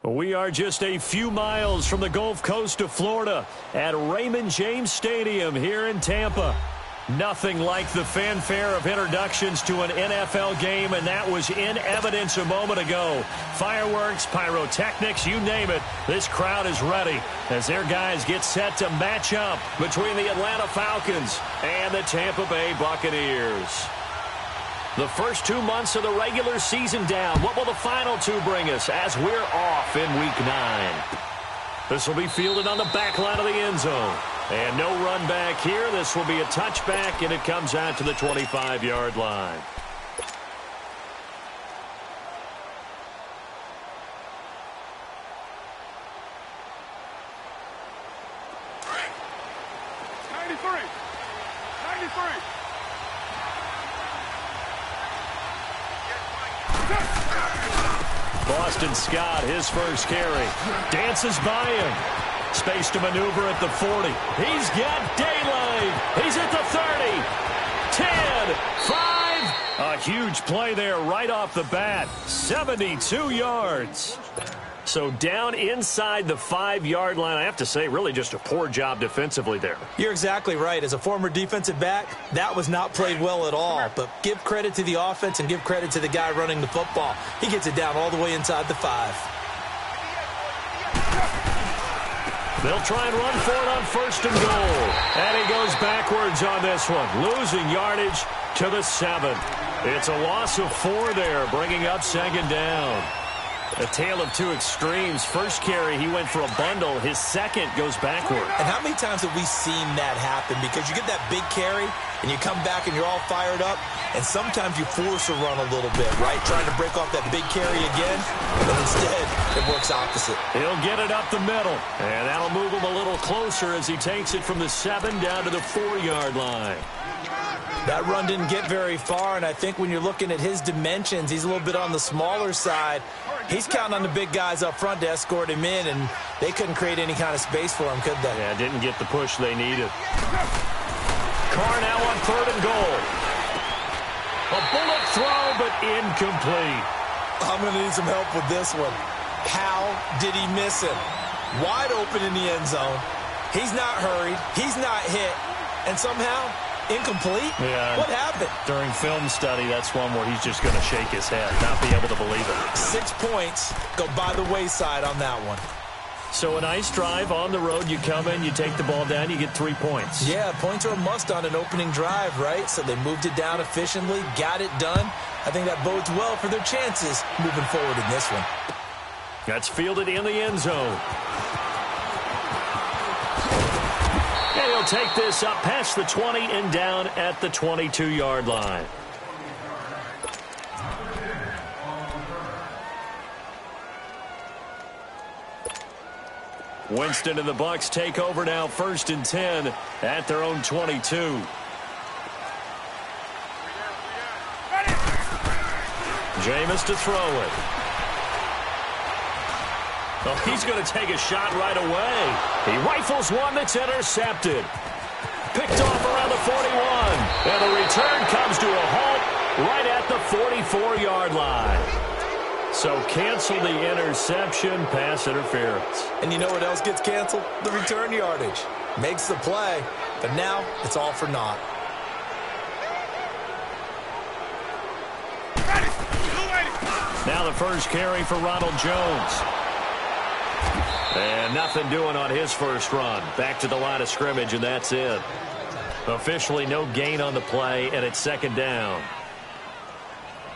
We are just a few miles from the Gulf Coast of Florida at Raymond James Stadium here in Tampa. Nothing like the fanfare of introductions to an NFL game, and that was in evidence a moment ago. Fireworks, pyrotechnics, you name it. This crowd is ready as their guys get set to match up between the Atlanta Falcons and the Tampa Bay Buccaneers. The first 2 months of the regular season down. What will the final two bring us as we're off in Week 9? This will be fielded on the back line of the end zone. And no run back here. This will be a touchback, and it comes out to the 25-yard line. Boston Scott, his first carry. Dances by him. Space to maneuver at the 40. He's got daylight. He's at the 30. 10, 5. A huge play there right off the bat. 72 yards. So down inside the 5-yard line. I have to say, really just a poor job defensively there. You're exactly right. As a former defensive back, that was not played well at all. But give credit to the offense and give credit to the guy running the football. He gets it down all the way inside the 5. They'll try and run for it on 1st and goal. And he goes backwards on this one, losing yardage to the 7. It's a loss of 4 there, bringing up 2nd down. A tale of two extremes. First carry, he went for a bundle. His second goes backward. And how many times have we seen that happen? Because you get that big carry, and you come back and you're all fired up, and sometimes you force a run a little bit, right? Trying to break off that big carry again, but instead it works opposite. He'll get it up the middle, and that'll move him a little closer as he takes it from the 7 down to the 4-yard line. That run didn't get very far, and I think when you're looking at his dimensions, he's a little bit on the smaller side. He's counting on the big guys up front to escort him in, and they couldn't create any kind of space for him, could they? Yeah, didn't get the push they needed. Carr now on 3rd and goal. A bullet throw, but incomplete. I'm going to need some help with this one. How did he miss him? Wide open in the end zone. He's not hurried. He's not hit. And somehow Incomplete? Yeah. What happened? During film study, that's one where he's just going to shake his head, not be able to believe it. 6 points go by the wayside on that one. So a nice drive on the road. You come in, you take the ball down, you get 3 points. Yeah, points are a must on an opening drive, right? So they moved it down efficiently, got it done. I think that bodes well for their chances moving forward in this one. That's fielded in the end zone. And he'll take this up past the 20 and down at the 22-yard line. Winston and the Bucs take over now, 1st and 10 at their own 22. Jameis to throw it. Oh, he's going to take a shot right away. He rifles one that's intercepted. Picked off around the 41. And the return comes to a halt right at the 44-yard line. So cancel the interception, pass interference. And you know what else gets canceled? The return yardage. Makes the play, but now it's all for naught. Now the first carry for Ronald Jones. And nothing doing on his first run. Back to the line of scrimmage, and that's it. Officially no gain on the play, and it's 2nd down.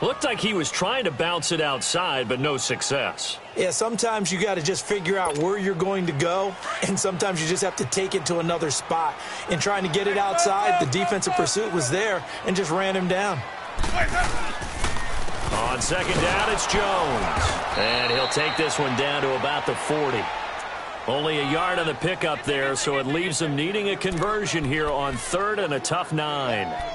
Looked like he was trying to bounce it outside, but no success. Yeah, sometimes you got to just figure out where you're going to go, and sometimes you just have to take it to another spot. In trying to get it outside, the defensive pursuit was there and just ran him down. On 2nd down, it's Jones. And he'll take this one down to about the 40. Only a yard on the pickup there, so it leaves them needing a conversion here on 3rd and a tough 9.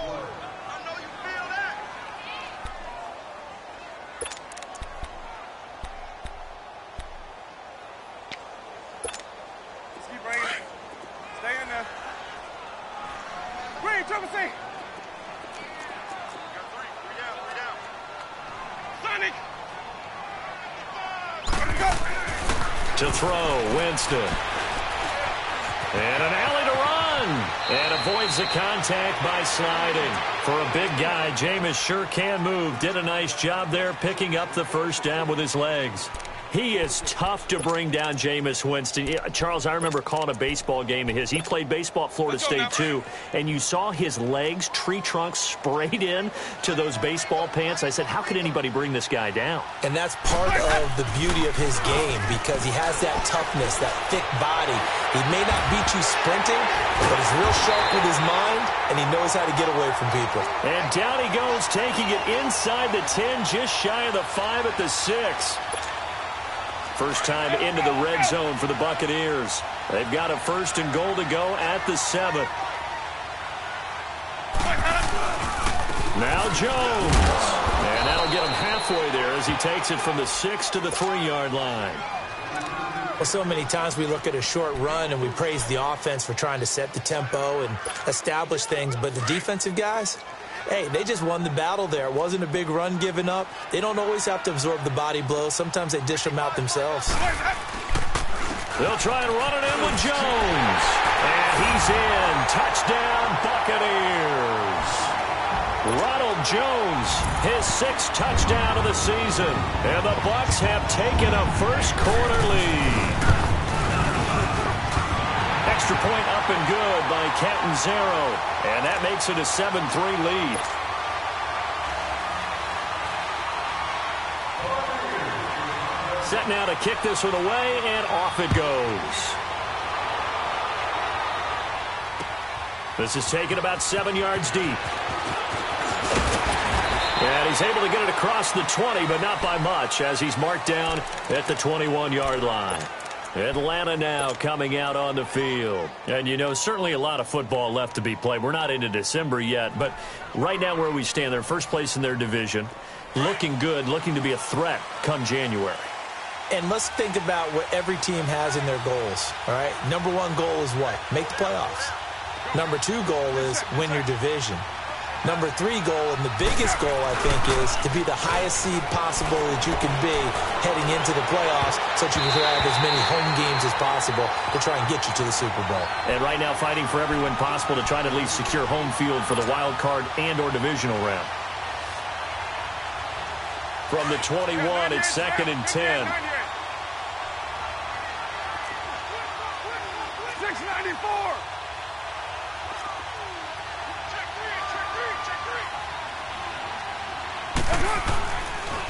To throw, Winston. And an alley to run. And avoids the contact by sliding. For a big guy, Jameis sure can move. Did a nice job there picking up the first down with his legs. He is tough to bring down, Jameis Winston. Charles, I remember calling a baseball game of his. He played baseball at Florida State, too, and you saw his legs, tree trunks sprayed in to those baseball pants. I said, how could anybody bring this guy down? And that's part of the beauty of his game because he has that toughness, that thick body. He may not beat you sprinting, but he's real sharp with his mind, and he knows how to get away from people. And down he goes, taking it inside the 10, just shy of the 5 at the 6. First time into the red zone for the Buccaneers. They've got a 1st and goal to go at the 7. Now Jones. And that'll get him halfway there as he takes it from the 6 to the 3-yard line. Well, so many times we look at a short run and we praise the offense for trying to set the tempo and establish things, but the defensive guys, hey, they just won the battle there. It wasn't a big run given up. They don't always have to absorb the body blows. Sometimes they dish them out themselves. They'll try and run it in with Jones. And he's in. Touchdown, Buccaneers. Ronald Jones, his 6th touchdown of the season. And the Bucs have taken a first-quarter lead. Extra point up and good by Catanzaro. And that makes it a 7-3 lead. Set now to kick this one away, and off it goes. This is taken about 7 yards deep. And he's able to get it across the 20, but not by much, as he's marked down at the 21-yard line. Atlanta now coming out on the field. And, you know, certainly a lot of football left to be played. We're not into December yet, but right now where we stand, they're first place in their division. Looking good, looking to be a threat come January. And let's think about what every team has in their goals, all right? Number 1 goal is what? Make the playoffs. Number 2 goal is win your division. Number 3 goal, and the biggest goal, I think, is to be the highest seed possible that you can be heading into the playoffs so that you can have as many home games as possible to try and get you to the Super Bowl. And right now fighting for every win possible to try to at least secure home field for the wild card and or divisional round. From the 21, it's 2nd and 10. 694.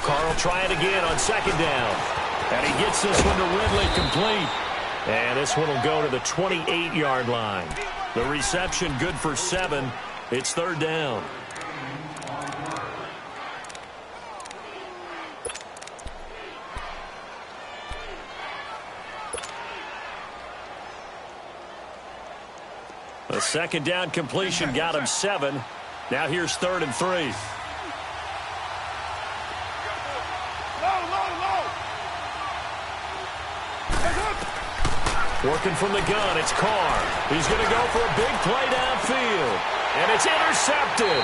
Carr will try it again on 2nd down. And he gets this one to Ridley complete. And this one will go to the 28-yard line. The reception good for 7. It's 3rd down. The 2nd down completion got him 7. Now here's 3rd and 3. Working from the gun, it's Carr. He's going to go for a big play downfield. And it's intercepted.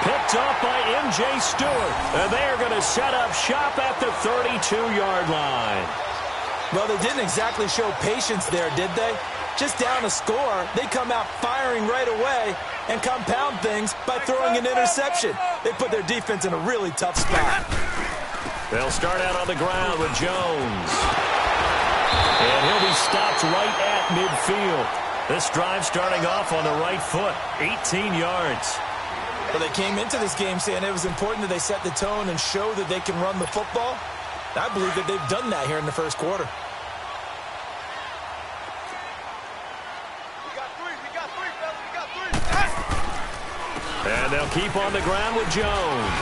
Picked off by M.J. Stewart. And they are going to set up shop at the 32-yard line. Well, they didn't exactly show patience there, did they? Just down a score, they come out firing right away and compound things by throwing an interception. They put their defense in a really tough spot. They'll start out on the ground with Jones. And he'll be stopped right at midfield. This drive starting off on the right foot, 18 yards. Well, they came into this game saying it was important that they set the tone and show that they can run the football. I believe that they've done that here in the first quarter. And they'll keep on the ground with Jones.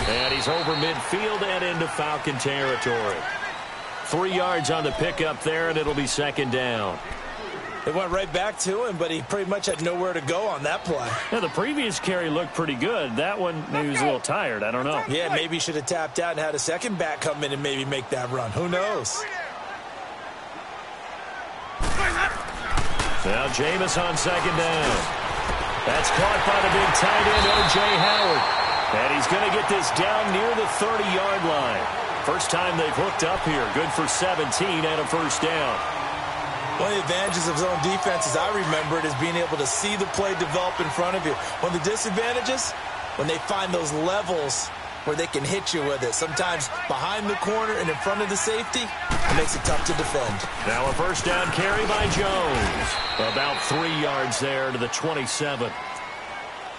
And he's over midfield and into Falcon territory. 3 yards on the pickup there, and it'll be 2nd down. They went right back to him, but he pretty much had nowhere to go on that play. Yeah, the previous carry looked pretty good. That one, maybe he was a little tired. I don't know. Yeah, maybe he should have tapped out and had a second back come in and maybe make that run. Who knows? Now Jameis on 2nd down. That's caught by the big tight end, O.J. Howard. And he's going to get this down near the 30-yard line. First time they've hooked up here. Good for 17 and a first down. One of the advantages of zone defense, as I remember it, is being able to see the play develop in front of you. One of the disadvantages, when they find those levels where they can hit you with it. Sometimes behind the corner and in front of the safety, it makes it tough to defend. Now a first down carry by Jones. About 3 yards there to the 27.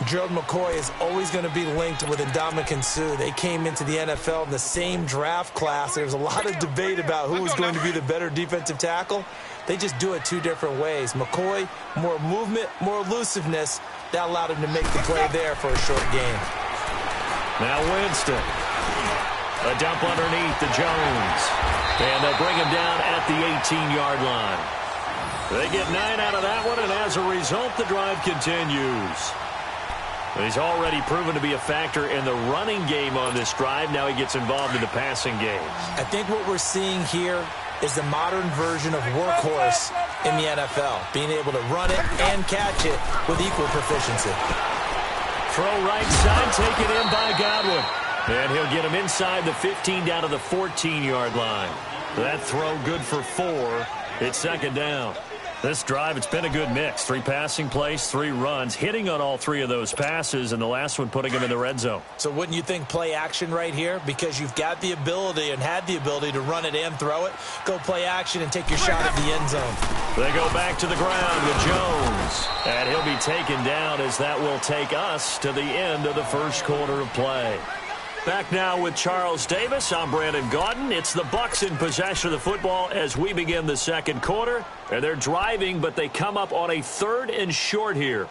Gerald McCoy is always going to be linked with Ndamukong Suh. They came into the NFL in the same draft class. There was a lot of debate about who was going to be the better defensive tackle. They just do it 2 different ways. McCoy, more movement, more elusiveness. That allowed him to make the play there for a short gain. Now Winston. A dump underneath to Jones. And they'll bring him down at the 18-yard line. They get 9 out of that one, and as a result, the drive continues. He's already proven to be a factor in the running game on this drive. Now he gets involved in the passing game. I think what we're seeing here is the modern version of workhorse in the NFL, being able to run it and catch it with equal proficiency. Throw right side, taken in by Godwin. And he'll get him inside the 15 down to the 14-yard line. That throw good for 4. It's 2nd down. This drive, it's been a good mix. 3 passing plays, 3 runs, hitting on all 3 of those passes, and the last one putting him in the red zone. So wouldn't you think play action right here? Because you've got the ability and had the ability to run it and throw it. Go play action and take your shot at the end zone. They go back to the ground with Jones. And he'll be taken down as that will take us to the end of the first quarter of play. Back now with Charles Davis. I'm Brandon Gaudin. It's the Bucs in possession of the football as we begin the second quarter. And they're driving, but they come up on a 3rd and short here.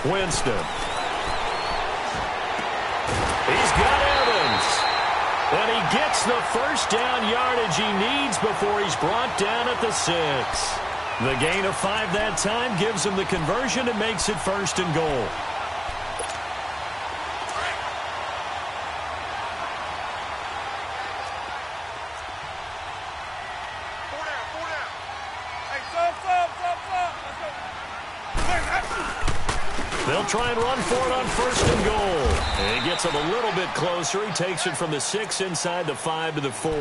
Winston. He's got Evans. And he gets the first down yardage he needs before he's brought down at the 6. The gain of 5 that time gives him the conversion and makes it 1st and goal. They'll try and run for it on 1st and goal. And he gets him a little bit closer. He takes it from the 6 inside the 5 to the 4.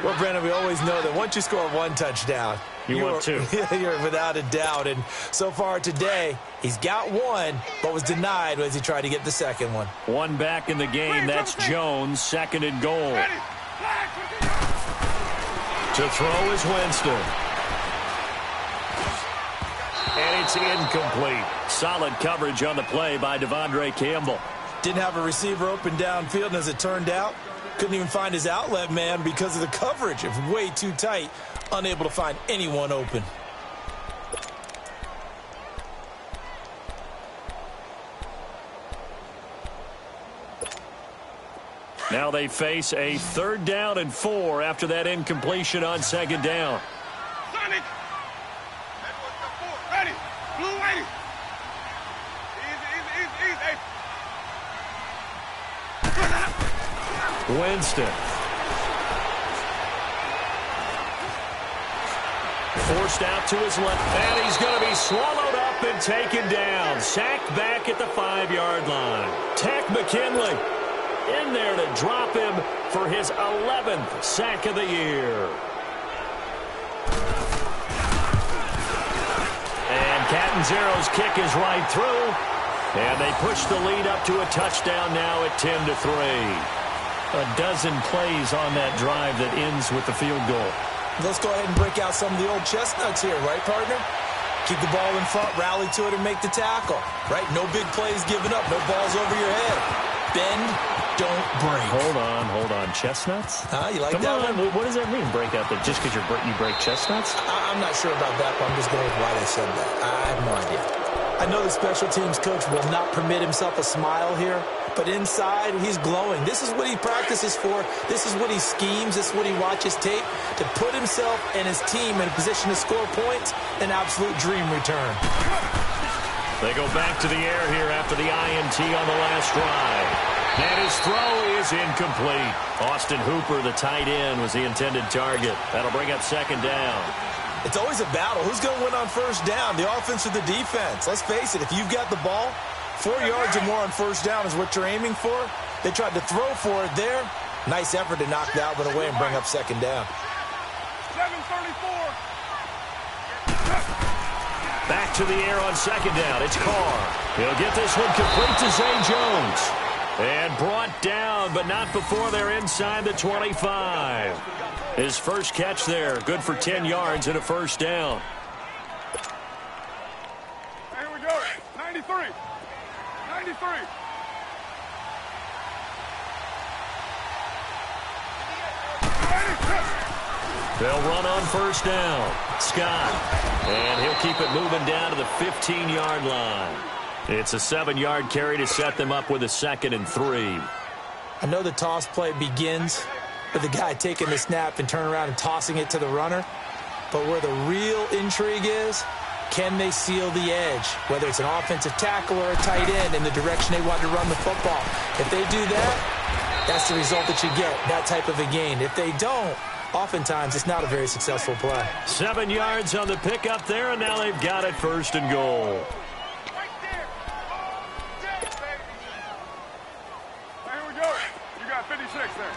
Well, Brandon, we always know that once you score one touchdown, you're without a doubt. And so far today, he's got one, but was denied as he tried to get the second one. One back in the game. That's Jones, 2nd and goal. To throw is Winston. And it's incomplete. Solid coverage on the play by Devondre Campbell. Didn't have a receiver open downfield, and as it turned out, couldn't even find his outlet man because of the coverage. It was way too tight, unable to find anyone open. Now they face a 3rd down and 4 after that incompletion on 2nd down. Sonic. Ready. Blue, ready. Easy. Winston. Forced out to his left. And he's going to be swallowed up and taken down. Sacked back at the 5-yard line. Takk McKinley in there to drop him for his 11th sack of the year. And Catanzaro's kick is right through. And they push the lead up to a touchdown now at 10-3. A dozen plays on that drive that ends with the field goal. Let's go ahead and break out some of the old chestnuts here, right, partner? Keep the ball in front, rally to it, and make the tackle, right? No big plays given up, no balls over your head. Bend, don't break. Hold on. Chestnuts? You like Come that on. one? What does that mean, break out there? Just because you break chestnuts? I'm not sure about that, but I'm just going with why they said that. I have no idea. I know the special teams coach will not permit himself a smile here, but inside, he's glowing. This is what he practices for. This is what he schemes. This is what he watches tape to put himself and his team in a position to score points. An absolute dream return. They go back to the air here after the INT on the last drive. And his throw is incomplete. Austin Hooper, the tight end, was the intended target. That'll bring up 2nd down. It's always a battle. Who's going to win on 1st down, the offense or the defense? Let's face it, if you've got the ball, 4 yards or more on 1st down is what you're aiming for. They tried to throw for it there. Nice effort to knock that one away and bring up 2nd down. 7:34. Back to the air on 2nd down. It's Carr. He'll get this one complete to Zay Jones. And brought down, but not before they're inside the 25. His first catch there, good for 10 yards and a 1st down. Here we go. 93. 93. They'll run on 1st down. Scott. And he'll keep it moving down to the 15-yard line. It's a 7-yard carry to set them up with a 2nd and 3. I know the toss play begins with the guy taking the snap and turning around and tossing it to the runner. But where the real intrigue is, can they seal the edge? Whether it's an offensive tackle or a tight end in the direction they want to run the football. If they do that, that's the result that you get, that type of a gain. If they don't, oftentimes it's not a very successful play. 7 yards on the pickup there, and now they've got it 1st and goal. Right there. Here we go. You got 56 there.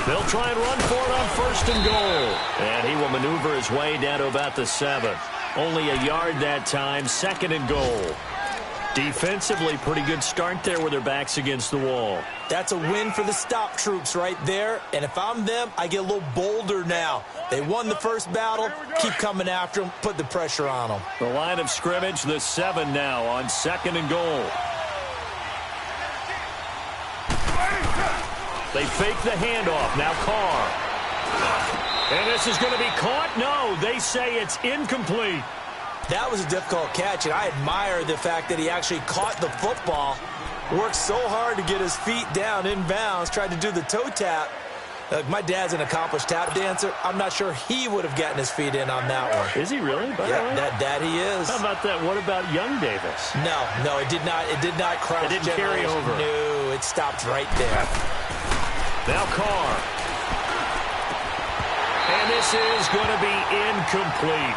They'll try and run for it on 1st and goal. And he will maneuver his way down to about the 7. Only a yard that time, 2nd and goal. Defensively, pretty good start there with their backs against the wall. That's a win for the stop troops right there. And if I'm them, I get a little bolder now. They won the first battle. Keep coming after them. Put the pressure on them. The line of scrimmage, the 7 now on 2nd and goal. They fake the handoff. Now Carr. And this is going to be caught? No, they say it's incomplete. That was a difficult catch, and I admire the fact that he actually caught the football. Worked so hard to get his feet down inbounds, tried to do the toe tap. My dad's an accomplished tap dancer. I'm not sure he would have gotten his feet in on that one. Is he really? Yeah, that he is. How about that? What about young Davis? No, it did not cross. It didn't carry over. No, it stopped right there. Now Carr. And this is going to be incomplete.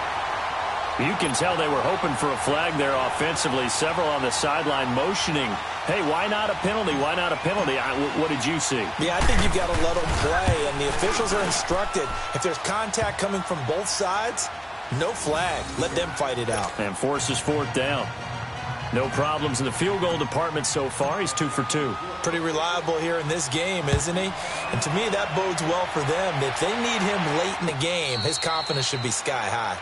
You can tell they were hoping for a flag there offensively. Several on the sideline motioning, hey, why not a penalty? Why not a penalty? What did you see? Yeah, I think you've got to let them play, and the officials are instructed. If there's contact coming from both sides, no flag. Let them fight it out. And forces 4th down. No problems in the field goal department so far. He's 2 for 2. Pretty reliable here in this game, isn't he? And to me, that bodes well for them. If they need him late in the game, his confidence should be sky high.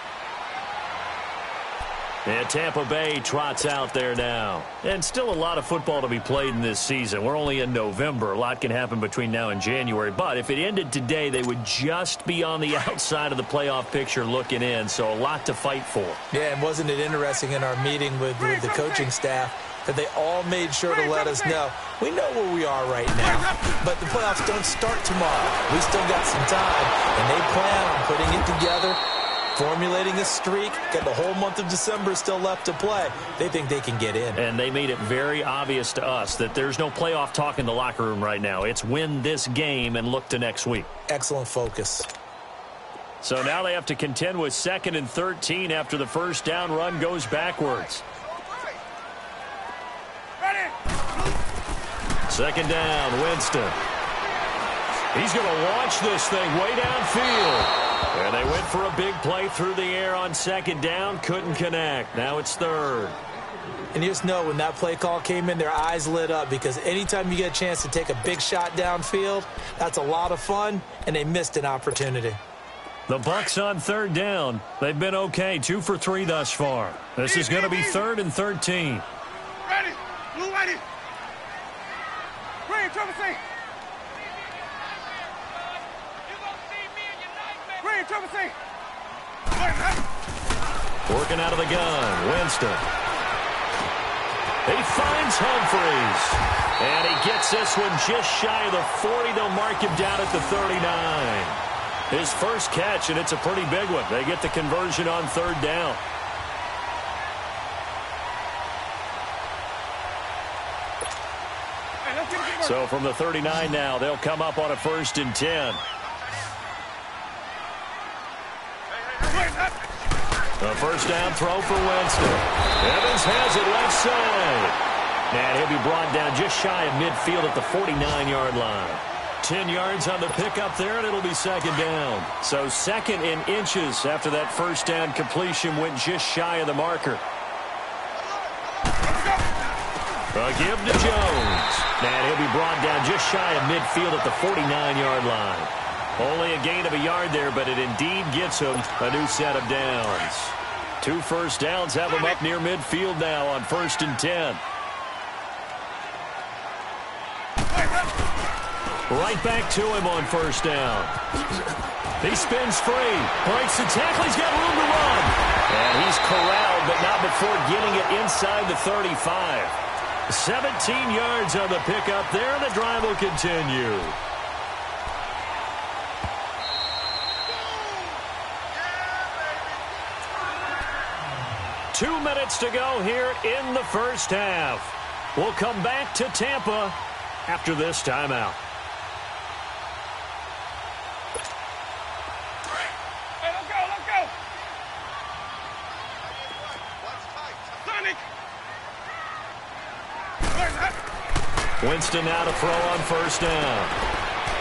And Tampa Bay trots out there now. And still a lot of football to be played in this season. We're only in November. A lot can happen between now and January. But if it ended today, they would just be on the outside of the playoff picture looking in. So a lot to fight for. Yeah, and wasn't it interesting in our meeting with the coaching staff that they all made sure to let us know, we know where we are right now, but the playoffs don't start tomorrow. We still got some time, and they plan on putting it together, formulating a streak, got the whole month of December still left to play. They think they can get in. And they made it very obvious to us that there's no playoff talk in the locker room right now. It's win this game and look to next week. Excellent focus. So now they have to contend with 2nd and 13 after the first down run goes backwards. 2nd down, Winston. He's going to launch this thing way downfield. And they went for a big play through the air on 2nd down. Couldn't connect. Now it's 3rd. And you just know when that play call came in, their eyes lit up because anytime you get a chance to take a big shot downfield, that's a lot of fun, and they missed an opportunity. The Bucs on 3rd down. They've been okay. 2 for 3 thus far. This is going to be 3rd and 13. Ready. Blue ready. Green, Trevor, see. Green, Trevor, see. Working out of the gun. Winston. He finds Humphreys. And he gets this one just shy of the 40. They'll mark him down at the 39. His first catch, and it's a pretty big one. They get the conversion on 3rd down. So from the 39 now, they'll come up on a 1st and 10. A first down throw for Winston. Evans has it left side. And he'll be brought down just shy of midfield at the 49-yard line. 10 yards on the pickup there, and it'll be 2nd down. So 2nd in inches after that first down completion went just shy of the marker. A give to Jones. And he'll be brought down just shy of midfield at the 49-yard line. Only a gain of a yard there, but it indeed gets him a new set of downs. 2 first downs have him up near midfield now on 1st and 10. Right back to him on 1st down. He spins free, breaks the tackle, he's got room to run. And he's corralled, but not before getting it inside the 35. 17 yards on the pickup there, and the drive will continue. Two minutes to go here in the first half. We'll come back to Tampa after this timeout. Hey, let's go. Sonic. Winston now to throw on 1st down.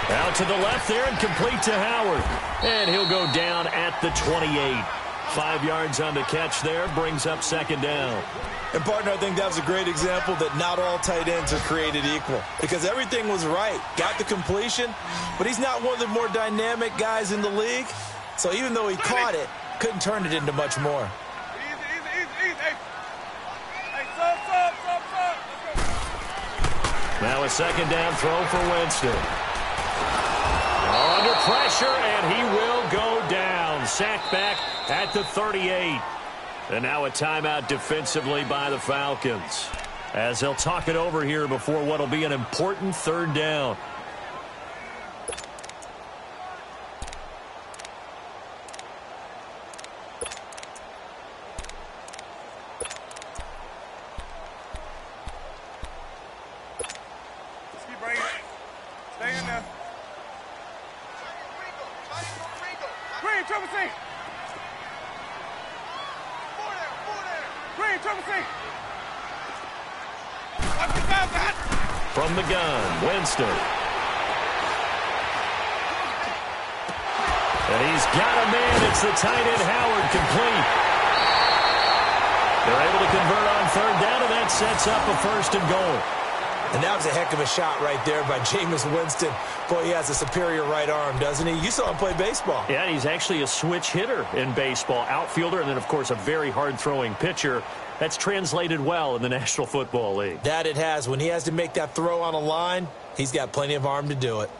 Out to the left there and complete to Howard. And he'll go down at the 28. 5 yards on the catch there, brings up 2nd down. And, partner, I think that was a great example that not all tight ends are created equal because everything was right. Got the completion, but he's not one of the more dynamic guys in the league. So even though he caught it, couldn't turn it into much more. Easy. Hey, sub. Let's go. Now a 2nd down throw for Winston. Under pressure, and he will go down. Sacked back at the 38. And now a timeout defensively by the Falcons, as they'll talk it over here before what will be an important 3rd down. Just keep bringing it. Stay in there. From the gun, Winston. And he's got a man. It's the tight end, Howard, complete. They're able to convert on third down, and that sets up a first and goal. And that was a heck of a shot right there by Jameis Winston. Boy, he has a superior right arm, doesn't he? You saw him play baseball. Yeah, he's actually a switch hitter in baseball. Outfielder, and then, of course, a very hard-throwing pitcher. That's translated well in the National Football League. That it has. When he has to make that throw on a line, he's got plenty of arm to do it.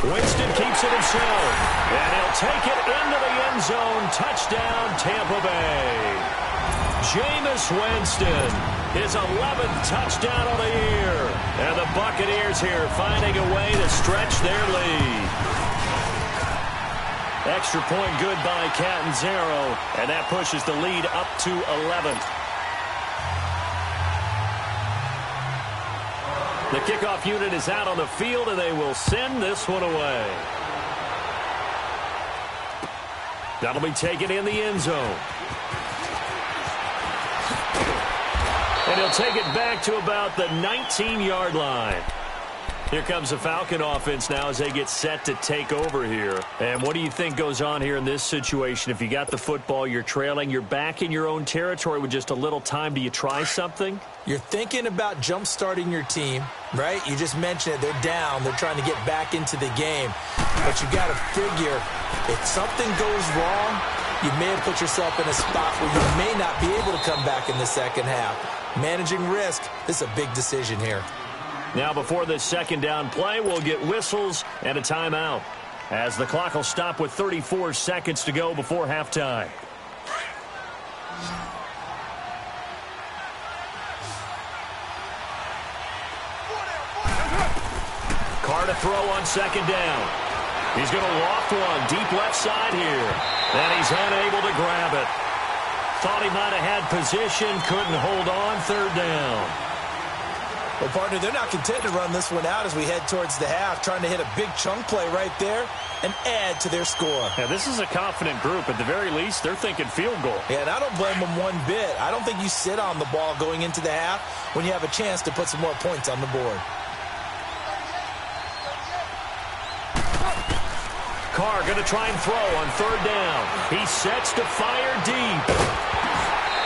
Winston keeps it himself, and he'll take it into the end zone. Touchdown, Tampa Bay. Jameis Winston, his 11th touchdown of the year. And the Buccaneers here finding a way to stretch their lead. Extra point good by Catanzaro, and that pushes the lead up to 11. The kickoff unit is out on the field, and they will send this one away. That'll be taken in the end zone. And he'll take it back to about the 19-yard line. Here comes the Falcon offense now as they get set to take over here. And what do you think goes on here in this situation? If you got the football, you're trailing, you're back in your own territory with just a little time. Do you try something? You're thinking about jump-starting your team, right? You just mentioned it. They're down. They're trying to get back into the game. But you got to figure, if something goes wrong, you may have put yourself in a spot where you may not be able to come back in the second half. Managing risk, this is a big decision here. Now before this second down play, we'll get whistles and a timeout, as the clock will stop with 34 seconds to go before halftime. Carr to throw on second down. He's going to loft one deep left side here, and he's unable to grab it. Thought he might have had position, couldn't hold on, third down. Well, partner, they're not content to run this one out as we head towards the half, trying to hit a big chunk play right there and add to their score. Yeah, this is a confident group. At the very least, they're thinking field goal. Yeah, and I don't blame them one bit. I don't think you sit on the ball going into the half when you have a chance to put some more points on the board. Carr going to try and throw on third down. He sets to fire deep.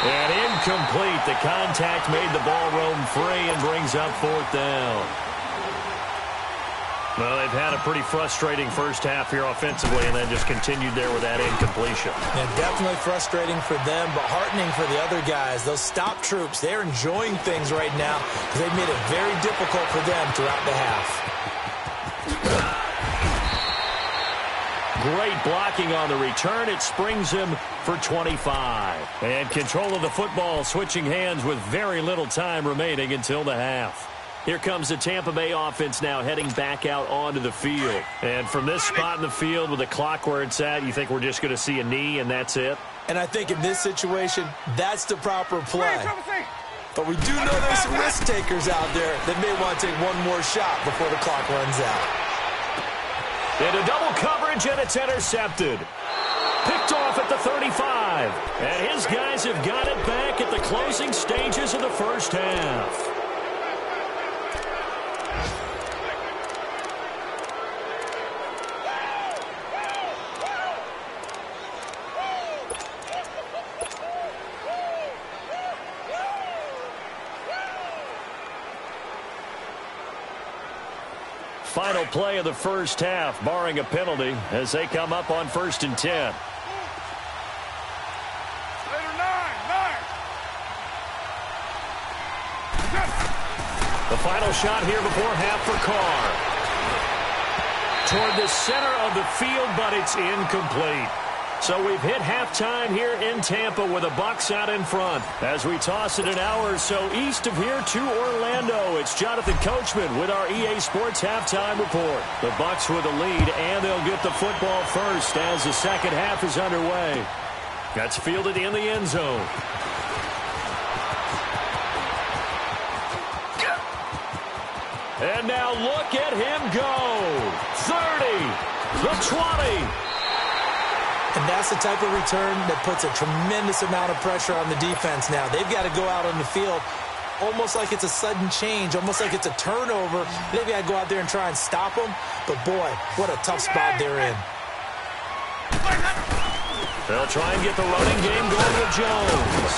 And incomplete. The contact made the ball roam free and brings up fourth down. Well, they've had a pretty frustrating first half here offensively and then just continued there with that incompletion. Yeah, definitely frustrating for them, but heartening for the other guys. Those stop troops, they're enjoying things right now because they've made it very difficult for them throughout the half. Great blocking on the return. It springs him for 25. And control of the football switching hands with very little time remaining until the half. Here comes the Tampa Bay offense now heading back out onto the field. And from this spot in the field with the clock where it's at, you think we're just going to see a knee and that's it? And I think in this situation, that's the proper play. But we do know there's some risk takers out there that may want to take one more shot before the clock runs out. Into double coverage, and it's intercepted. Picked off at the 35. And his guys have got it back at the closing stages of the first half. Final play of the first half, barring a penalty, as they come up on 1st and 10. The final shot here before half for Carr. Toward the center of the field, but it's incomplete. So we've hit halftime here in Tampa with the Bucs out in front. As we toss it an hour or so east of here to Orlando, it's Jonathan Coachman with our EA Sports Halftime Report. The Bucs with a lead, and they'll get the football first as the second half is underway. That's fielded in the end zone. And now look at him go. 30, the 20. And that's the type of return that puts a tremendous amount of pressure on the defense now. They've got to go out on the field almost like it's a sudden change, almost like it's a turnover. They've got to go out there and try and stop them. But, boy, what a tough spot they're in. They'll try and get the running game going with Jones.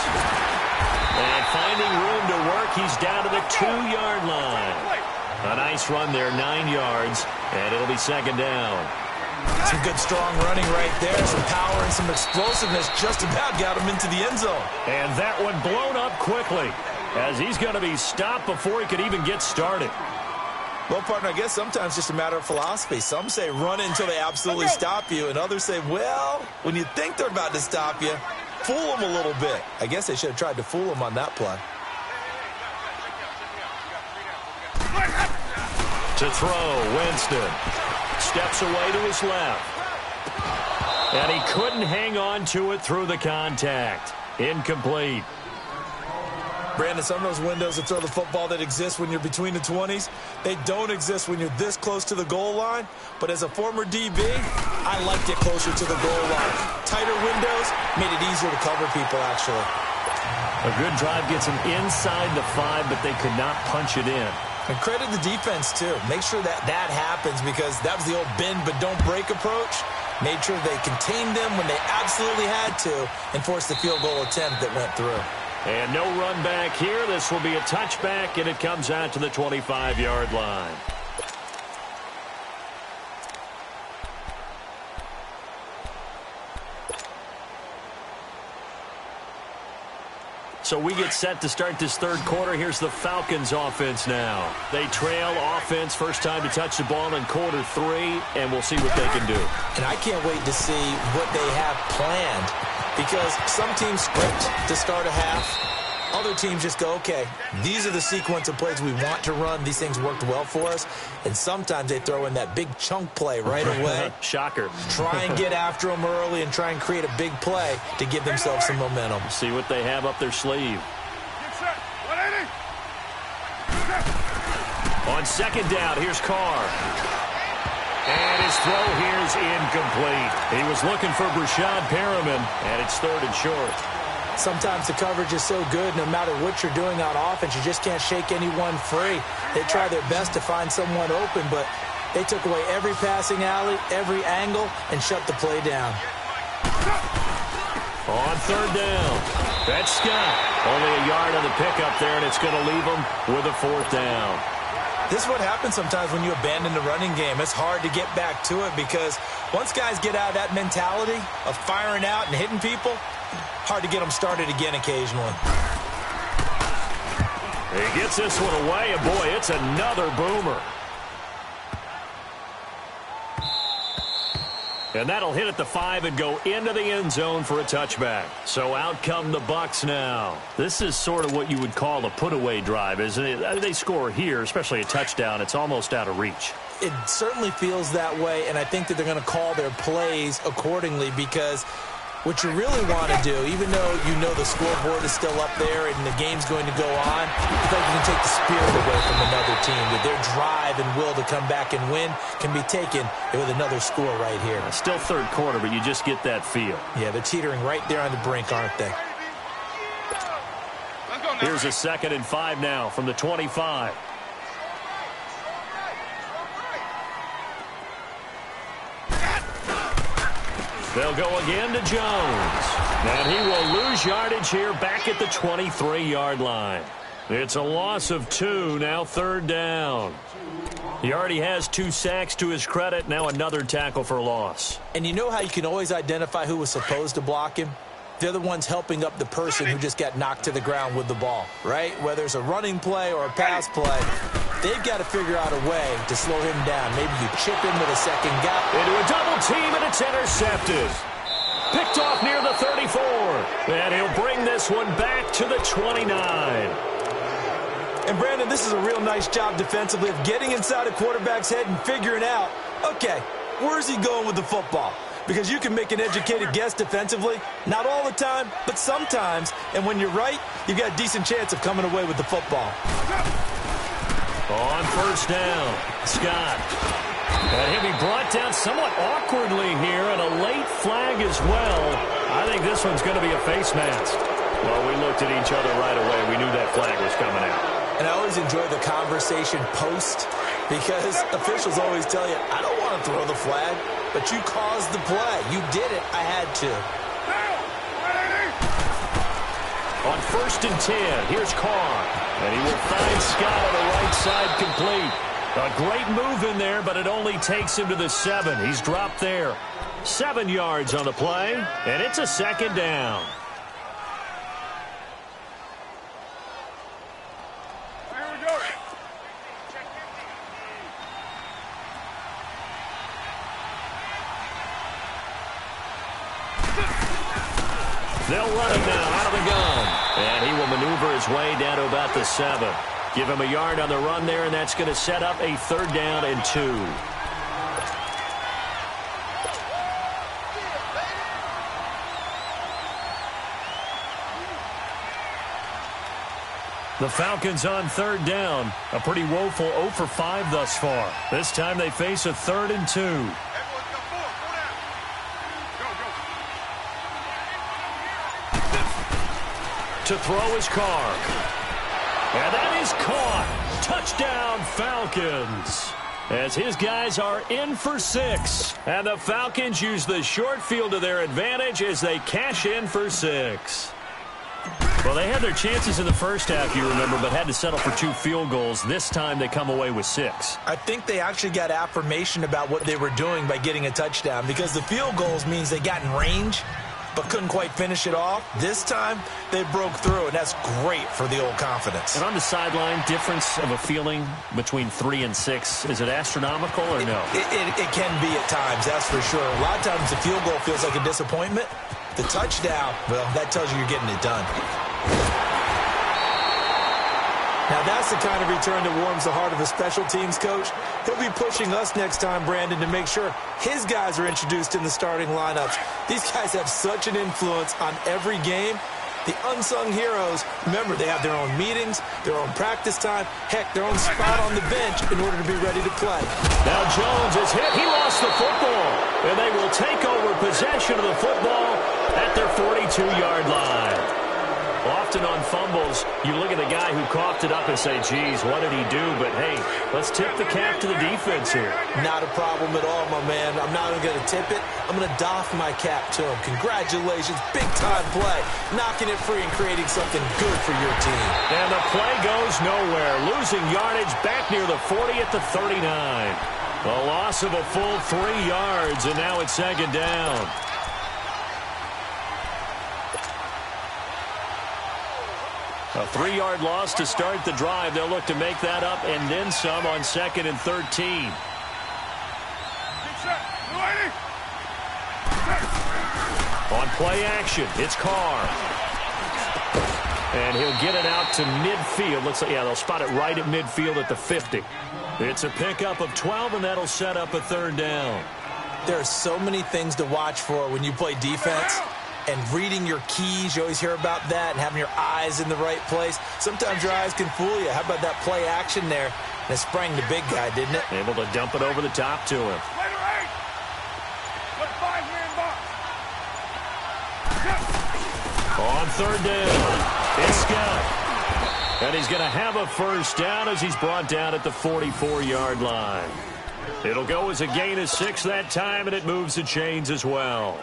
And finding room to work, he's down to the 2-yard line. A nice run there, 9 yards, and it'll be second down. Some good, strong running right there. Some power and some explosiveness just about got him into the end zone. And that one blown up quickly, as he's going to be stopped before he could even get started. Well, partner, I guess sometimes it's just a matter of philosophy. Some say run it until they absolutely stop you, and others say, well, when you think they're about to stop you, fool them a little bit. I guess they should have tried to fool him on that play. To throw, Winston steps away to his left. And he couldn't hang on to it through the contact. Incomplete. Brandon, some of those windows to throw the football that exist when you're between the 20s, they don't exist when you're this close to the goal line. But as a former DB, I liked it closer to the goal line. Tighter windows made it easier to cover people, actually. A good drive gets them inside the 5, but they could not punch it in. And credit the defense, too. Make sure that that happens, because that was the old bend but don't break approach. Made sure they contained them when they absolutely had to and forced the field goal attempt that went through. And no run back here. This will be a touchback, and it comes out to the 25-yard line. So we get set to start this third quarter. Here's the Falcons offense now. They trail offense, first time to touch the ball in quarter 3, and we'll see what they can do. And I can't wait to see what they have planned, because some teams script to start a half. Other teams just go, okay, these are the sequence of plays we want to run. These things worked well for us. And sometimes they throw in that big chunk play right away. Shocker. Try and get after them early and try and create a big play to give themselves some momentum. See what they have up their sleeve. On second down, here's Carr. And his throw here is incomplete. He was looking for Brashad Perriman, and it's third and short. Sometimes the coverage is so good, no matter what you're doing on offense, you just can't shake anyone free. They try their best to find someone open, but they took away every passing alley, every angle, and shut the play down. On third down, that's Scott. Only a yard on the pickup there, and it's going to leave him with a fourth down. This is what happens sometimes when you abandon the running game. It's hard to get back to it, because once guys get out of that mentality of firing out and hitting people, hard to get them started again occasionally. He gets this one away, and boy, it's another boomer. And that'll hit at the 5 and go into the end zone for a touchback. So out come the Bucs now. This is sort of what you would call a put-away drive, isn't it? They score here, especially a touchdown. It's almost out of reach. It certainly feels that way, and I think that they're going to call their plays accordingly, because what you really want to do, even though you know the scoreboard is still up there and the game's going to go on, you think you can take the spirit away from another team, that their drive and will to come back and win can be taken with another score right here. Still third quarter, but you just get that feel. Yeah, they're teetering right there on the brink, aren't they? Here's a 2nd and 5 now from the 25. They'll go again to Jones. And he will lose yardage here back at the 23-yard line. It's a loss of 2, now third down. He already has 2 sacks to his credit, now another tackle for loss. And you know how you can always identify who was supposed to block him? They're the ones helping up the person who just got knocked to the ground with the ball, right? Whether it's a running play or a pass play, they've got to figure out a way to slow him down. Maybe you chip in with a second guy. Into a double team, and it's intercepted. Picked off near the 34. And he'll bring this one back to the 29. And, Brandon, this is a real nice job defensively of getting inside a quarterback's head and figuring out, okay, where's he going with the football? Because you can make an educated guess defensively. Not all the time, but sometimes. And when you're right, you've got a decent chance of coming away with the football. On first down, Scott. And he'll be brought down somewhat awkwardly here, and a late flag as well. I think this one's going to be a face mask. Well, we looked at each other right away. We knew that flag was coming out. And I always enjoy the conversation post because officials always tell you, I don't want to throw the flag, but you caused the play. You did it. I had to. On first and 10, here's Carr. And he will find Scott on the right side complete. A great move in there, but it only takes him to the 7. He's dropped there. 7 yards on the play, and it's a second down. They'll run him now out of the gun. And he will maneuver his way down to about the 7. Give him a yard on the run there, and that's going to set up a 3rd down and 2. The Falcons on 3rd down. A pretty woeful 0 for 5 thus far. This time they face a 3rd and 2. To throw his Carr. And that is caught. Touchdown, Falcons. As his guys are in for 6. And the Falcons use the short field to their advantage as they cash in for 6. Well, they had their chances in the first half, you remember, but had to settle for 2 field goals. This time they come away with 6. I think they actually got affirmation about what they were doing by getting a touchdown because the field goals means they got in range but couldn't quite finish it off. This time, they broke through, and that's great for the old confidence. And on the sideline, difference of a feeling between 3 and 6, is it astronomical or no? It can be at times, that's for sure. A lot of times the field goal feels like a disappointment. The touchdown, well, that tells you you're getting it done. Now, that's the kind of return that warms the heart of a special teams coach. He'll be pushing us next time, Brandon, to make sure his guys are introduced in the starting lineups. These guys have such an influence on every game. The unsung heroes, remember, they have their own meetings, their own practice time, heck, their own spot on the bench in order to be ready to play. Now Jones is hit. He lost the football. And they will take over possession of the football at their 42-yard line. Often on fumbles, you look at the guy who coughed it up and say, geez, what did he do? But, hey, let's tip the cap to the defense here. Not a problem at all, my man. I'm not even going to tip it. I'm going to doff my cap to him. Congratulations. Big-time play. Knocking it free and creating something good for your team. And the play goes nowhere. Losing yardage back near the 40 at the 39. A loss of a full 3 yards, and now it's second down. A 3-yard loss to start the drive. They'll look to make that up and then some on 2nd and 13. On play action, it's Carr. And he'll get it out to midfield. Looks like, yeah, they'll spot it right at midfield at the 50. It's a pickup of 12, and that'll set up a 3rd down. There are so many things to watch for when you play defense. And reading your keys, you always hear about that, and having your eyes in the right place. Sometimes your eyes can fool you. How about that play action there? And it sprang the big guy, didn't it? Able to dump it over the top to him. On 3rd down, it's Scott. And he's going to have a 1st down as he's brought down at the 44-yard line. It'll go as a gain of 6 that time, and it moves the chains as well.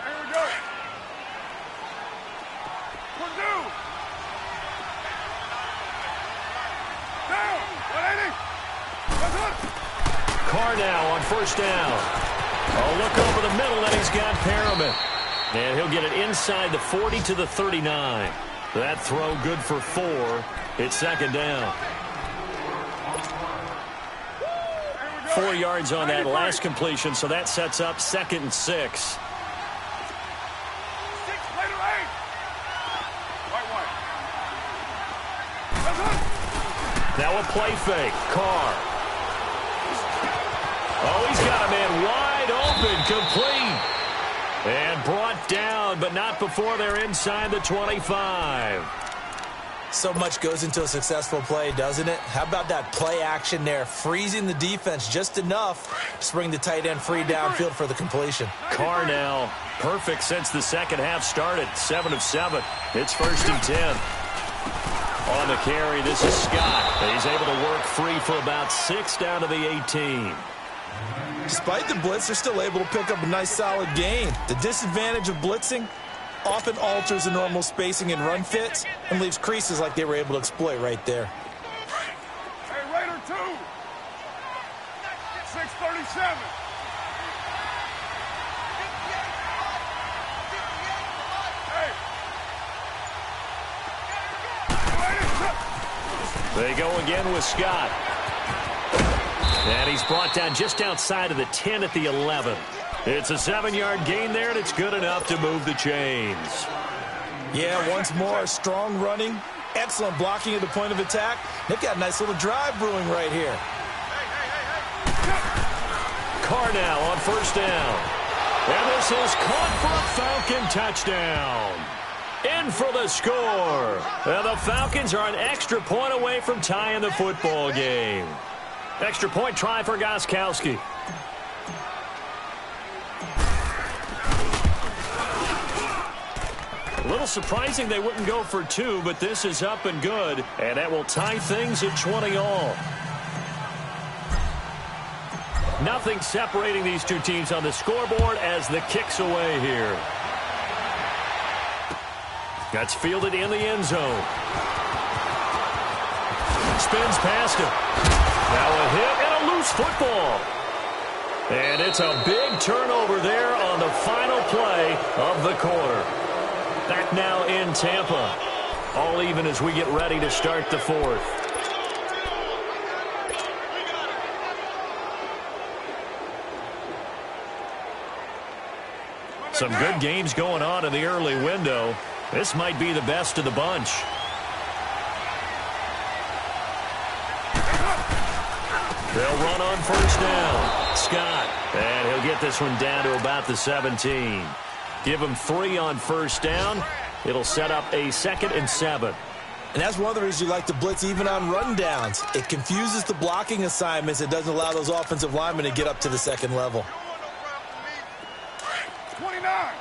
Carr now on 1st down. Oh, look over the middle, and he's got Perriman. And he'll get it inside the 40 to the 39. That throw good for 4. It's 2nd down. 4 yards on that last completion, so that sets up 2nd and 6. Now a play fake. Carr. Oh, he's got a man wide open, complete. And brought down, but not before they're inside the 25. So much goes into a successful play, doesn't it? How about that play action there, freezing the defense just enough to bring the tight end free downfield for the completion. Carr now, perfect since the second half started, 7 of 7. It's 1st and 10. On the carry, this is Scott. He's able to work free for about 6 down to the 18. Despite the blitz, they're still able to pick up a nice solid gain. The disadvantage of blitzing often alters the normal spacing and run fits and leaves creases like they were able to exploit right there. Hey, Raider 2. 637. They go again with Scott. And he's brought down just outside of the 10 at the 11. It's a 7-yard gain there, and it's good enough to move the chains. Yeah, once more, strong running, excellent blocking at the point of attack. They've got a nice little drive brewing right here. Carr now on 1st down. And this is caught for a Falcon touchdown. In for the score. And the Falcons are an extra point away from tying the football game. Extra point try for Gostkowski. A little surprising they wouldn't go for 2, but this is up and good, and that will tie things at 20 all. Nothing separating these two teams on the scoreboard as the kick's away here. That's fielded in the end zone. Spins past him. Now a hit and a loose football. And it's a big turnover there on the final play of the quarter. Back now in Tampa. All even as we get ready to start the 4th. Some good games going on in the early window. This might be the best of the bunch. They'll run on 1st down. Scott. And he'll get this one down to about the 17. Give him 3 on 1st down. It'll set up a 2nd and 7. And that's one of the reasons you like to blitz even on run downs. It confuses the blocking assignments. It doesn't allow those offensive linemen to get up to the 2nd level. 29.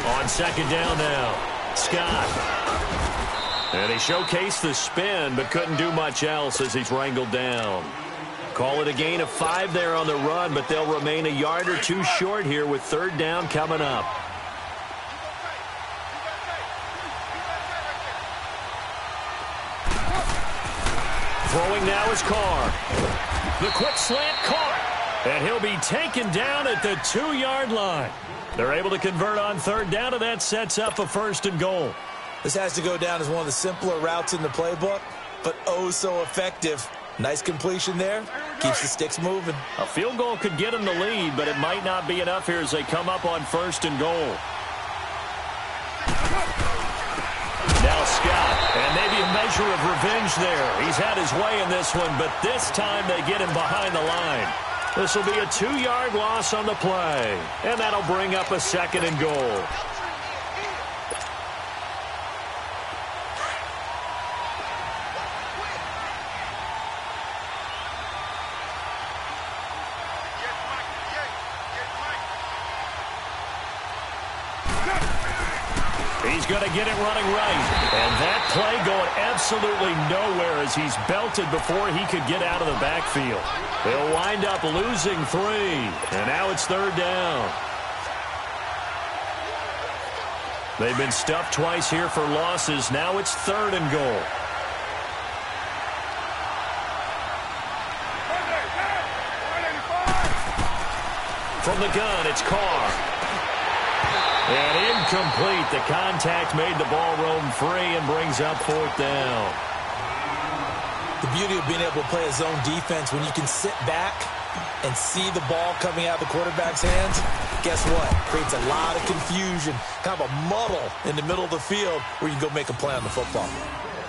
On 2nd down now, Scott. And he showcased the spin, but couldn't do much else as he's wrangled down. Call it a gain of 5 there on the run, but they'll remain a yard or 2 short here with 3rd down coming up. Throwing now is Carr. The quick slant caught, and he'll be taken down at the 2-yard line. They're able to convert on 3rd down, and that sets up a 1st and goal. This has to go down as one of the simpler routes in the playbook, but oh so effective. Nice completion there. Keeps the sticks moving. A field goal could get them the lead, but it might not be enough here as they come up on 1st and goal. Now Scott, and maybe a measure of revenge there. He's had his way in this one, but this time they get him behind the line. This will be a 2-yard loss on the play, and that'll bring up a 2nd and goal. He's going to get it running right. And that play going absolutely nowhere as he's belted before he could get out of the backfield. They'll wind up losing 3. And now it's 3rd down. They've been stuffed twice here for losses. Now it's 3rd and goal. From the gun, it's Carr. And incomplete. The contact made the ball roam free and brings up 4th down. The beauty of being able to play a zone defense when you can sit back and see the ball coming out of the quarterback's hands, guess what? Creates a lot of confusion, kind of a muddle in the middle of the field where you can go make a play on the football.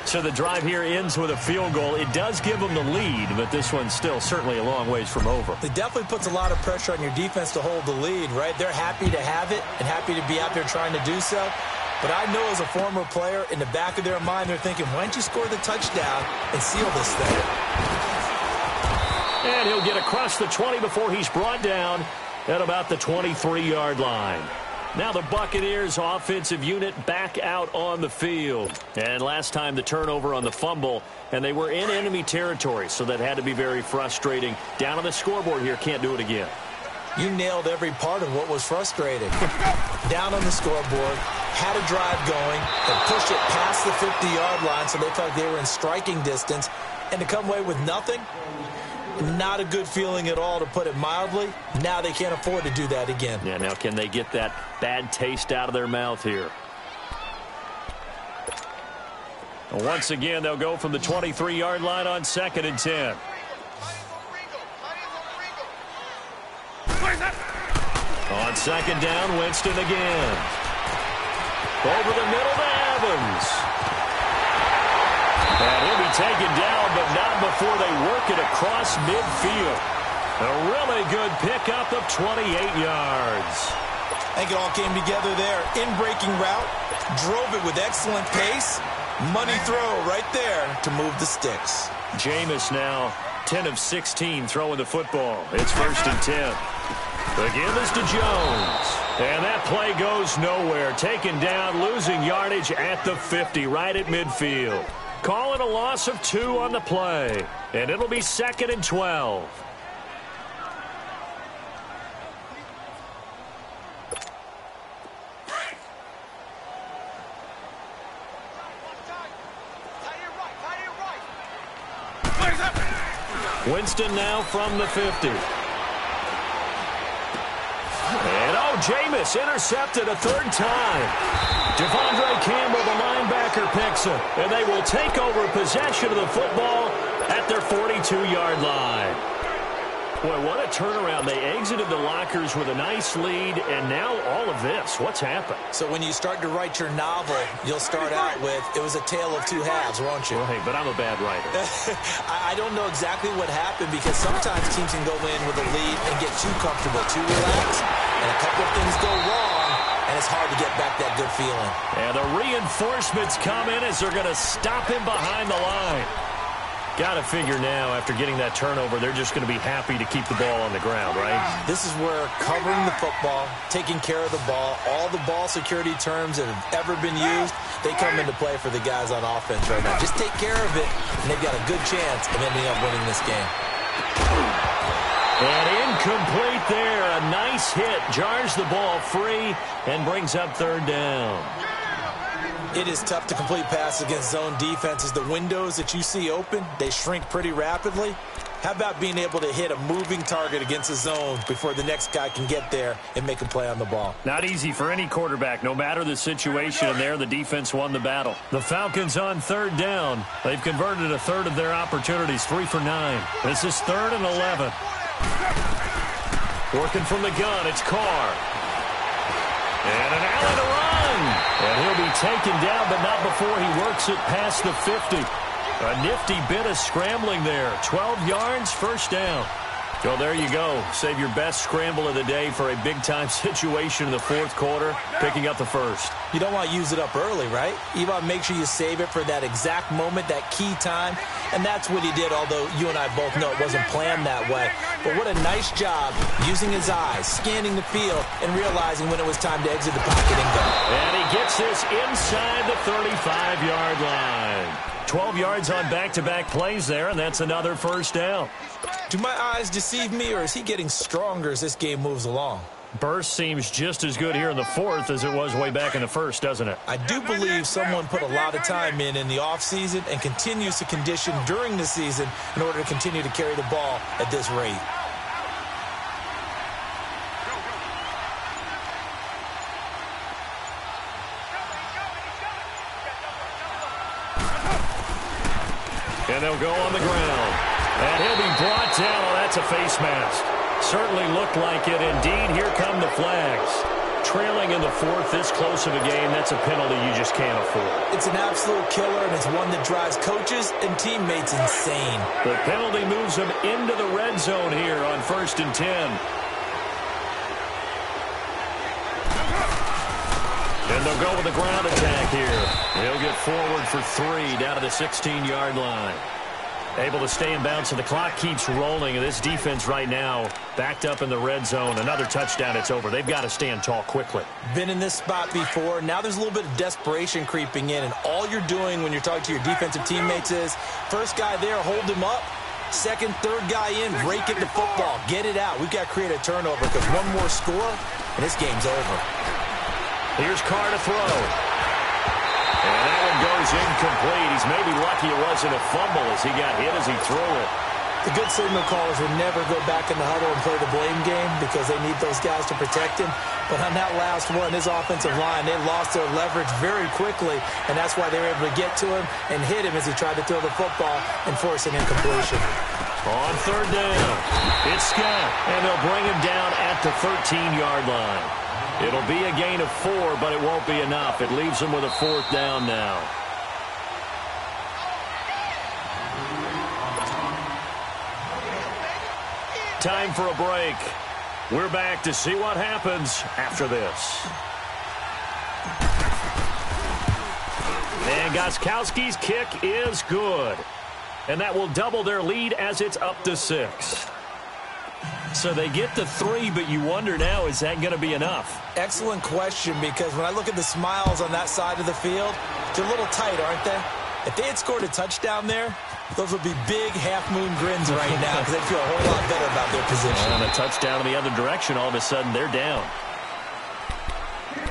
So the drive here ends with a field goal. It does give them the lead, but this one's still certainly a long ways from over. It definitely puts a lot of pressure on your defense to hold the lead, right? They're happy to have it and happy to be out there trying to do so. But I know as a former player, in the back of their mind, they're thinking, why don't you score the touchdown and seal this thing? And he'll get across the 20 before he's brought down at about the 23-yard line. Now the Buccaneers offensive unit back out on the field. And last time the turnover on the fumble, and they were in enemy territory, so that had to be very frustrating. Down on the scoreboard here, can't do it again. You nailed every part of what was frustrating. Down on the scoreboard, had a drive going, and pushed it past the 50-yard line so they felt like they were in striking distance, and to come away with nothing, not a good feeling at all, to put it mildly. Now they can't afford to do that again. Yeah, now can they get that bad taste out of their mouth here? Once again, they'll go from the 23-yard line on 2nd and 10. On 2nd down, Winston again. Over the middle to Evans. And he'll be taken down, but not before they work it across midfield. A really good pickup of 28 yards. I think it all came together there. In-breaking route, drove it with excellent pace. Money throw right there to move the sticks. Jameis now 10 of 16 throwing the football. It's 1st and 10. The give is to Jones. And that play goes nowhere. Taken down, losing yardage at the 50, right at midfield. Calling a loss of 2 on the play. And it'll be 2nd and 12. Winston now from the 50. And Jameis intercepted a 3rd time. Devondre Campbell, the linebacker, picks him. And they will take over possession of the football at their 42-yard line. Boy, what a turnaround. They exited the lockers with a nice lead, and now all of this. What's happened? So when you start to write your novel, you'll start out with, it was a tale of 2 halves, won't you? Right, but I'm a bad writer. I don't know exactly what happened, because sometimes teams can go in with a lead and get too comfortable, too relaxed, and a couple of things go wrong, and it's hard to get back that good feeling. And the reinforcements come in as they're going to stop him behind the line. Got to figure now, after getting that turnover, they're just going to be happy to keep the ball on the ground, right? This is where covering the football, taking care of the ball, all the ball security terms that have ever been used, they come into play for the guys on offense right now. Just take care of it, and they've got a good chance of ending up winning this game. And incomplete there. A nice hit. Jars the ball free and brings up 3rd down. It is tough to complete passes against zone defenses. The windows that you see open, they shrink pretty rapidly. How about being able to hit a moving target against a zone before the next guy can get there and make a play on the ball? Not easy for any quarterback, no matter the situation. And there, the defense won the battle. The Falcons on 3rd down. They've converted a 1/3 of their opportunities, 3 for 9. This is 3rd and 11. Working from the gun, it's Carr. And an alley to run. And he'll be taken down, but not before he works it past the 50. A nifty bit of scrambling there. 12 yards, 1st down. So there you go. Save your best scramble of the day for a big-time situation in the 4th quarter, picking up the 1st. You don't want to use it up early, right? You want to make sure you save it for that exact moment, that key time. And that's what he did, although you and I both know it wasn't planned that way. But what a nice job using his eyes, scanning the field, and realizing when it was time to exit the pocket and go. And he gets this inside the 35-yard line. 12 yards on back-to-back plays there, and that's another 1st down. Do my eyes deceive me, or is he getting stronger as this game moves along? Burst seems just as good here in the 4th as it was way back in the 1st, doesn't it? I do believe someone put a lot of time in the offseason and continues to condition during the season in order to continue to carry the ball at this rate. And they'll go on the ground. And he'll be brought down. Oh, that's a face mask. Certainly looked like it. Indeed, here come the flags. trailing in the fourth, this close of a game, that's a penalty you just can't afford. It's an absolute killer, and it's one that drives coaches and teammates insane. The penalty moves them into the red zone here on 1st and 10. And they'll go with a ground attack here. He'll get forward for 3 down to the 16-yard line. Able to stay in bounds, and the clock keeps rolling. And this defense right now backed up in the red zone. Another touchdown, it's over. They've got to stand tall quickly. Been in this spot before. Now there's a little bit of desperation creeping in, and all you're doing when you're talking to your defensive teammates is first guy there, hold him up. Second, third guy in, rake at the football. Get it out. We've got to create a turnover because one more score, and this game's over. Here's Carr to throw. And that one goes incomplete. He's maybe lucky it wasn't a fumble as he got hit as he threw it. The good signal callers would never go back in the huddle and play the blame game because they need those guys to protect him. But on that last one, his offensive line, they lost their leverage very quickly, and that's why they were able to get to him and hit him as he tried to throw the football and force an incompletion. On 3rd down, it's Scott, and they'll bring him down at the 13-yard line. It'll be a gain of 4, but it won't be enough. It leaves them with a 4th down now. Time for a break. We're back to see what happens after this. And Gostkowski's kick is good. And that will double their lead as it's up to 6. So they get the 3, but you wonder now, is that going to be enough? Excellent question, because when I look at the smiles on that side of the field, they're a little tight, aren't they? If they had scored a touchdown there, those would be big half-moon grins right now because they feel a whole lot better about their position. And a touchdown in the other direction, all of a sudden they're down.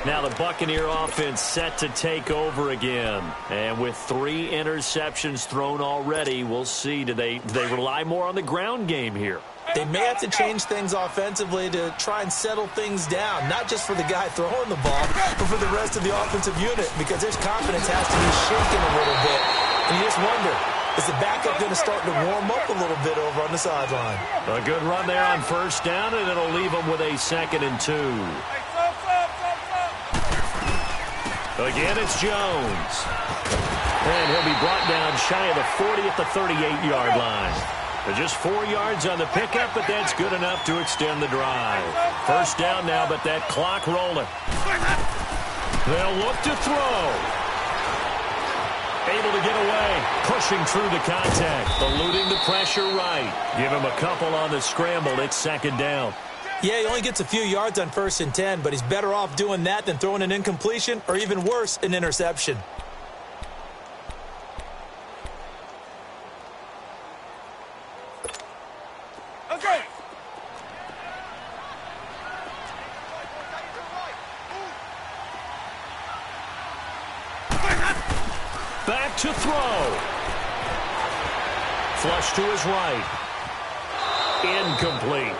Now the Buccaneer offense set to take over again. And with 3 interceptions thrown already, we'll see. Do they rely more on the ground game here? They may have to change things offensively to try and settle things down, not just for the guy throwing the ball, but for the rest of the offensive unit, because their confidence has to be shaken a little bit. And you just wonder, is the backup going to start to warm up a little bit over on the sideline? A good run there on 1st down, and it'll leave them with a 2nd and 2. Again, it's Jones. And he'll be brought down shy of the 40 at the 38-yard line. Just 4 yards on the pickup, but that's good enough to extend the drive. 1st down now, but that clock rolling. They'll look to throw. Able to get away, pushing through the contact, eluding the pressure right. Give him a couple on the scramble. It's 2nd down. Yeah, he only gets a few yards on 1st and 10, but he's better off doing that than throwing an incompletion or even worse, an interception. Okay. Back to throw. Flush to his right. Incomplete.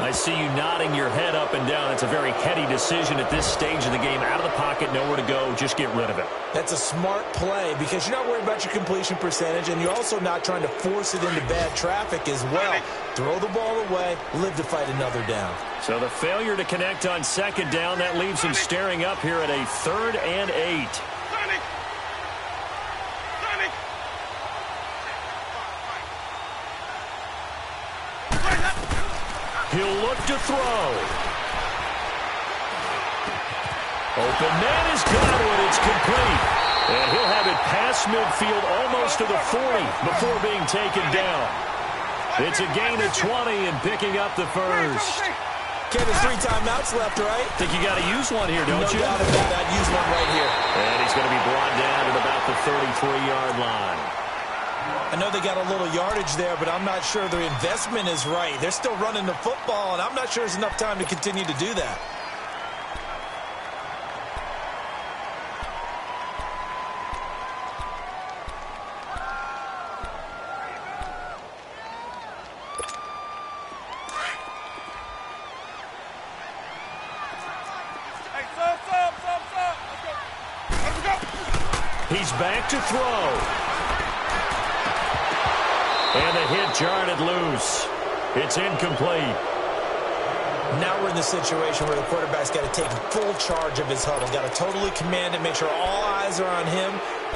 I see you nodding your head up and down. It's a very heady decision at this stage of the game. Out of the pocket, nowhere to go. Just get rid of it. That's a smart play because you're not worried about your completion percentage, and you're also not trying to force it into bad traffic as well. Throw the ball away, live to fight another down. So the failure to connect on 2nd down, that leaves him staring up here at a 3rd and 8. He'll look to throw. Open man is Godwin. It's complete. And he'll have it past midfield almost to the 40 before being taken down. It's a gain of 20 and picking up the 1st. Ken, there's 3 timeouts left, right? Think you got to use one here, don't you? No doubt about that. Use one right here. And he's going to be brought down at about the 33-yard line. I know they got a little yardage there, but I'm not sure their investment is right. They're still running the football, and I'm not sure there's enough time to continue to do that. He's back to throw. And the hit jarred it loose. It's incomplete. Now we're in the situation where the quarterback's got to take full charge of his huddle. Got to totally command it, make sure all eyes are on him.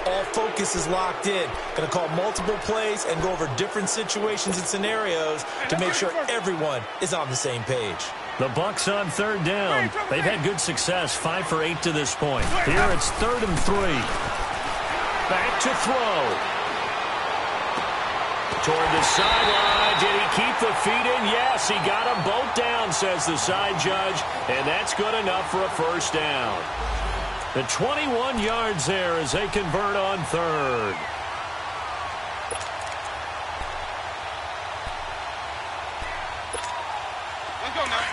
All focus is locked in. Going to call multiple plays and go over different situations and scenarios to make sure everyone is on the same page. The Bucs on third down. They've had good success, 5 for 8 to this point. Here it's 3rd and 3. Back to throw. Toward the sideline. Did he keep the feet in? Yes, he got them both down, says the side judge. And that's good enough for a first down. The 21 yards there as they convert on third. Let's go now.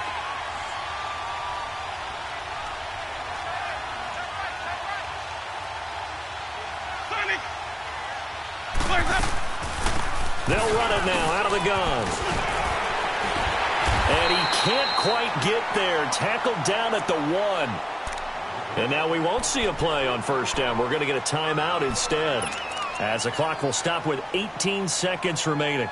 They'll run it now out of the gun. And he can't quite get there. Tackled down at the 1. And now we won't see a play on first down. We're going to get a timeout instead, as the clock will stop with 18 seconds remaining.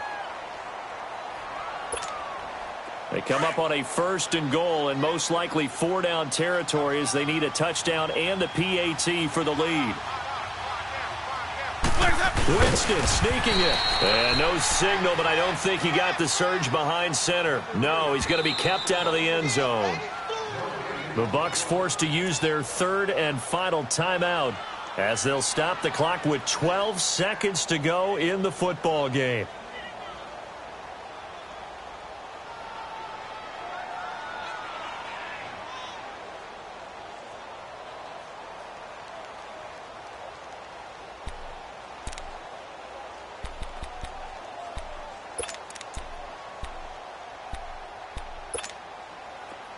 They come up on a 1st and goal, and most likely 4-down territory as they need a touchdown and a PAT for the lead. Winston sneaking it. And no signal, but I don't think he got the surge behind center. No, he's going to be kept out of the end zone. The Bucs forced to use their 3rd and final timeout as they'll stop the clock with 12 seconds to go in the football game.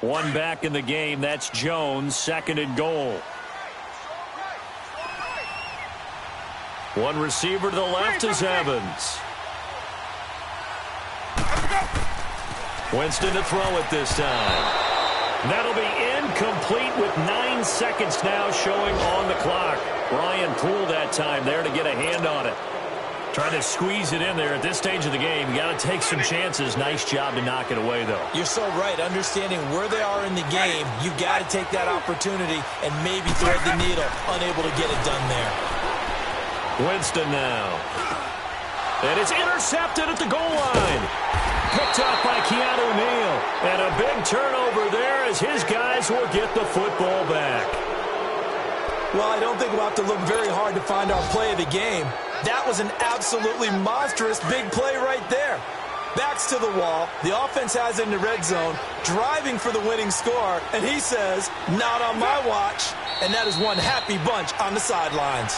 One back in the game. That's Jones, 2nd and goal. One receiver to the left is Evans. Winston to throw it this time. That'll be incomplete with 9 seconds now showing on the clock. Brian Poole that time there to get a hand on it. Trying to squeeze it in there at this stage of the game. You got to take some chances. Nice job to knock it away, though. You're so right. Understanding where they are in the game, you got to take that opportunity and maybe thread the needle. Unable to get it done there. Winston now. And it's intercepted at the goal line. Picked up by Keanu Neal. And a big turnover there as his guys will get the football back. Well, I don't think we'll have to look very hard to find our play of the game. That was an absolutely monstrous big play right there. Backs to the wall. The offense has it in the red zone, driving for the winning score, and he says, not on my watch. And that is one happy bunch on the sidelines.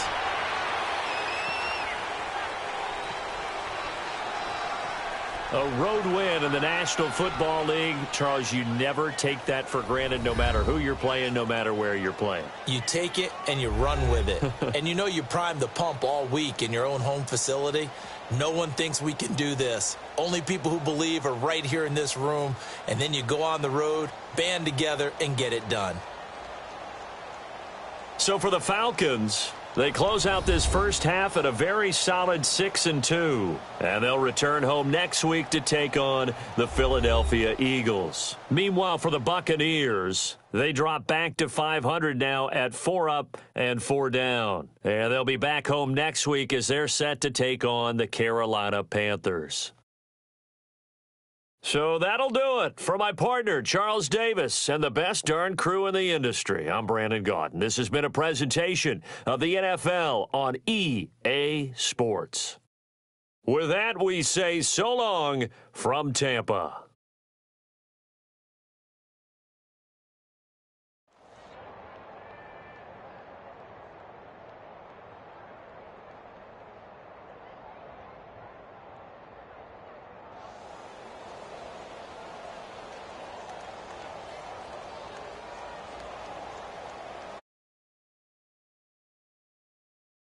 A road win in the National Football League. Charles, you never take that for granted no matter who you're playing, no matter where you're playing. You take it and you run with it. And you know you primed the pump all week in your own home facility. No one thinks we can do this. Only people who believe are right here in this room. And then you go on the road, band together, and get it done. So for the Falcons, they close out this first half at a very solid 6-2. And they'll return home next week to take on the Philadelphia Eagles. Meanwhile, for the Buccaneers, they drop back to 500 now at 4 up and 4 down. And they'll be back home next week as they're set to take on the Carolina Panthers. So that'll do it. For my partner, Charles Davis, and the best darn crew in the industry, I'm Brandon Gaudin. This has been a presentation of the NFL on EA Sports. With that, we say so long from Tampa.